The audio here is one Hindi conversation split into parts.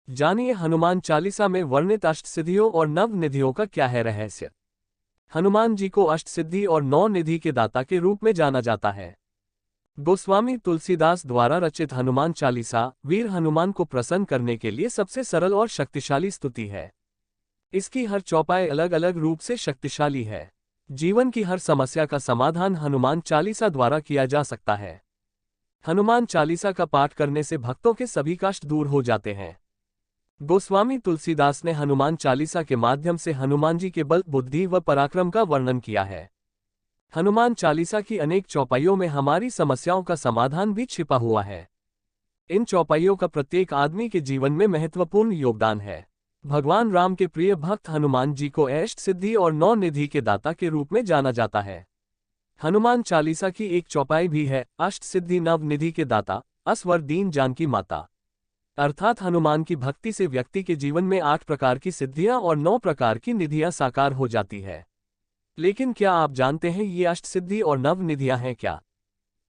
जानिए हनुमान चालीसा में वर्णित अष्टसिद्धियों और नव निधियों का क्या है रहस्य। हनुमान जी को अष्टसिद्धि और नौ निधि के दाता के रूप में जाना जाता है। गोस्वामी तुलसीदास द्वारा रचित हनुमान चालीसा वीर हनुमान को प्रसन्न करने के लिए सबसे सरल और शक्तिशाली स्तुति है। इसकी हर चौपाई अलग अलग रूप से शक्तिशाली है। जीवन की हर समस्या का समाधान हनुमान चालीसा द्वारा किया जा सकता है। हनुमान चालीसा का पाठ करने से भक्तों के सभी कष्ट दूर हो जाते हैं। गोस्वामी तुलसीदास ने हनुमान चालीसा के माध्यम से हनुमान जी के बल, बुद्धि व पराक्रम का वर्णन किया है। हनुमान चालीसा की अनेक चौपाइयों में हमारी समस्याओं का समाधान भी छिपा हुआ है। इन चौपाइयों का प्रत्येक आदमी के जीवन में महत्वपूर्ण योगदान है। भगवान राम के प्रिय भक्त हनुमान जी को अष्ट सिद्धि और नौ निधि के दाता के रूप में जाना जाता है। हनुमान चालीसा की एक चौपाई भी है, अष्ट सिद्धि नव निधि के दाता असवर दीन जानकी माता। अर्थात हनुमान की भक्ति से व्यक्ति के जीवन में 8 प्रकार की सिद्धियां और 9 प्रकार की निधियां साकार हो जाती है। लेकिन क्या आप जानते हैं ये अष्ट सिद्धि और नव निधियां हैं क्या?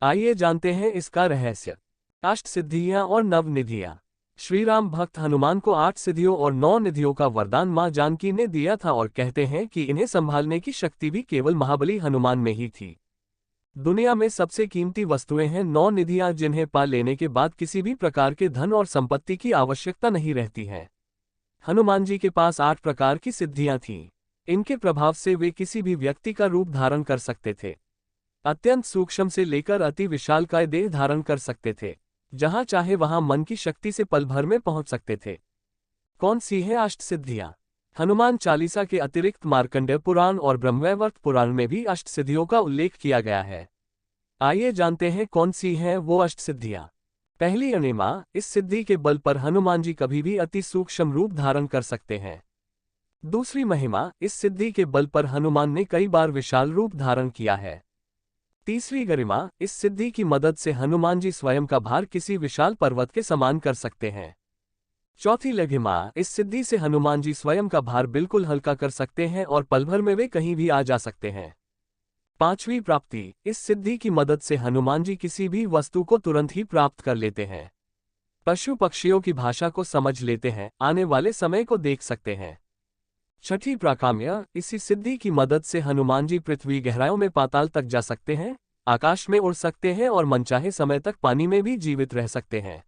आइए जानते हैं इसका रहस्य। अष्ट सिद्धियां और नव निधियां। श्री राम भक्त हनुमान को 8 सिद्धियों और 9 निधियों का वरदान मां जानकी ने दिया था और कहते हैं कि इन्हें संभालने की शक्ति भी केवल महाबली हनुमान में ही थी। दुनिया में सबसे कीमती वस्तुएं हैं 9 निधियां, जिन्हें पा लेने के बाद किसी भी प्रकार के धन और संपत्ति की आवश्यकता नहीं रहती है। हनुमान जी के पास 8 प्रकार की सिद्धियां थीं। इनके प्रभाव से वे किसी भी व्यक्ति का रूप धारण कर सकते थे। अत्यंत सूक्ष्म से लेकर अति विशालकाय देह धारण कर सकते थे। जहां चाहे वहां मन की शक्ति से पल भर में पहुंच सकते थे। कौन सी है अष्ट सिद्धियां? हनुमान चालीसा के अतिरिक्त मार्कंडेय पुराण और ब्रह्मवैवर्त पुराण में भी अष्ट सिद्धियों का उल्लेख किया गया है। आइए जानते हैं कौन सी हैं वो अष्ट सिद्धियां। पहली अणिमा, इस सिद्धि के बल पर हनुमान जी कभी भी अति सूक्ष्म रूप धारण कर सकते हैं। दूसरी महिमा, इस सिद्धि के बल पर हनुमान ने कई बार विशाल रूप धारण किया है। तीसरी गरिमा, इस सिद्धि की मदद से हनुमान जी स्वयं का भार किसी विशाल पर्वत के समान कर सकते हैं। चौथी लघिमा, इस सिद्धि से हनुमान जी स्वयं का भार बिल्कुल हल्का कर सकते हैं और पल भर में वे कहीं भी आ जा सकते हैं। पांचवी प्राप्ति, इस सिद्धि की मदद से हनुमान जी किसी भी वस्तु को तुरंत ही प्राप्त कर लेते हैं। पशु पक्षियों की भाषा को समझ लेते हैं, आने वाले समय को देख सकते हैं। छठी प्राकाम्य, इसी सिद्धि की मदद से हनुमान जी पृथ्वी गहराइयों में पाताल तक जा सकते हैं, आकाश में उड़ सकते हैं और मनचाहे समय तक पानी में भी जीवित रह सकते हैं।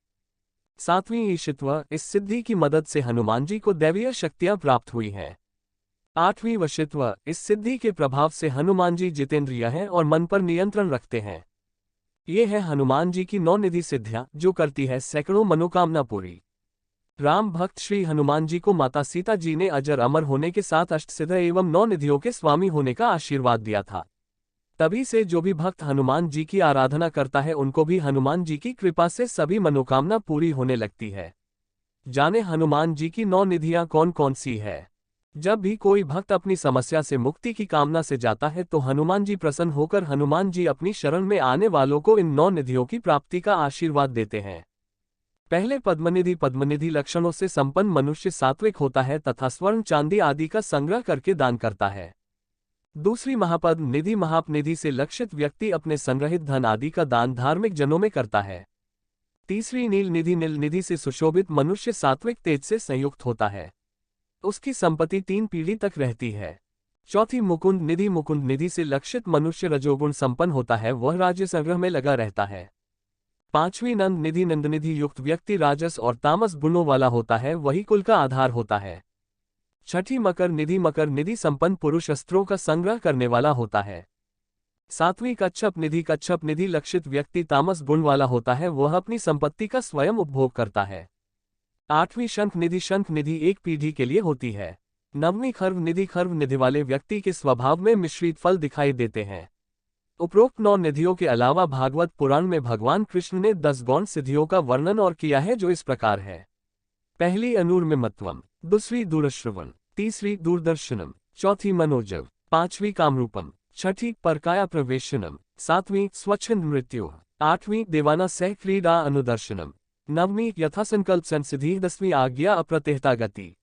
सातवीं ईशित्व, इस सिद्धि की मदद से हनुमान जी को दैवीय शक्तियां प्राप्त हुई हैं। आठवीं वशित्व, इस सिद्धि के प्रभाव से हनुमान जी जितेंद्रिय हैं और मन पर नियंत्रण रखते हैं। ये है हनुमान जी की 9 निधि सिद्धियां, जो करती है सैकड़ों मनोकामना पूरी। राम भक्त श्री हनुमान जी को माता सीता जी ने अजर अमर होने के साथ अष्टसिद्ध एवं 9 निधियों के स्वामी होने का आशीर्वाद दिया था। तभी से जो भी भक्त हनुमान जी की आराधना करता है उनको भी हनुमान जी की कृपा से सभी मनोकामना पूरी होने लगती है। जाने हनुमान जी की 9 निधियां कौन कौन सी है। जब भी कोई भक्त अपनी समस्या से मुक्ति की कामना से जाता है तो हनुमान जी प्रसन्न होकर हनुमान जी अपनी शरण में आने वालों को इन 9 निधियों की प्राप्ति का आशीर्वाद देते हैं। पहले पद्मनिधि, पद्मनिधि लक्षणों से संपन्न मनुष्य सात्विक होता है तथा स्वर्ण चांदी आदि का संग्रह करके दान करता है। दूसरी महापद निधि, महापनिधि से लक्षित व्यक्ति अपने संग्रहित धन आदि का दान धार्मिक जनों में करता है। तीसरी नील निधि, नील निधि से सुशोभित मनुष्य सात्विक तेज से संयुक्त होता है। उसकी संपत्ति 3 पीढ़ी तक रहती है। चौथी मुकुंद निधि, मुकुंद निधि से लक्षित मनुष्य रजोगुण संपन्न होता है, वह राज्य संग्रह में लगा रहता है। पांचवी नंद निधि, नंद निधि युक्त व्यक्ति राजस और तामस गुणों वाला होता है, वही कुल का आधार होता है। छठी मकर निधि, मकर निधि संपन्न पुरुष अस्त्रों का संग्रह करने वाला होता है। सातवीं कच्छप निधि, कच्छप निधि लक्षित व्यक्ति तामस गुण वाला होता है, वह अपनी संपत्ति का स्वयं उपभोग करता है। आठवीं शंख निधि, शंख निधि 1 पीढ़ी के लिए होती है। नववीं खर्व निधि, खर्व निधि वाले व्यक्ति के स्वभाव में मिश्रित फल दिखाई देते हैं। उपरोक्त 9 निधियों के अलावा भागवत पुराण में भगवान कृष्ण ने 10 गौण सिद्धियों का वर्णन और किया है, जो इस प्रकार है। पहली अनुर्मिमत्वम, दूसरी दूरश्रवण, तीसरी दूरदर्शनम, चौथी मनोजव, पांचवी कामरूपम, छठी परकाया प्रवेशनम, सातवीं स्वच्छंद मृत्यु, आठवीं देवाना सह क्रीडा अनुदर्शनम, नववीं यथासंकल्प संसिद्धि, 10वीं आज्ञा अप्रतिहता गति।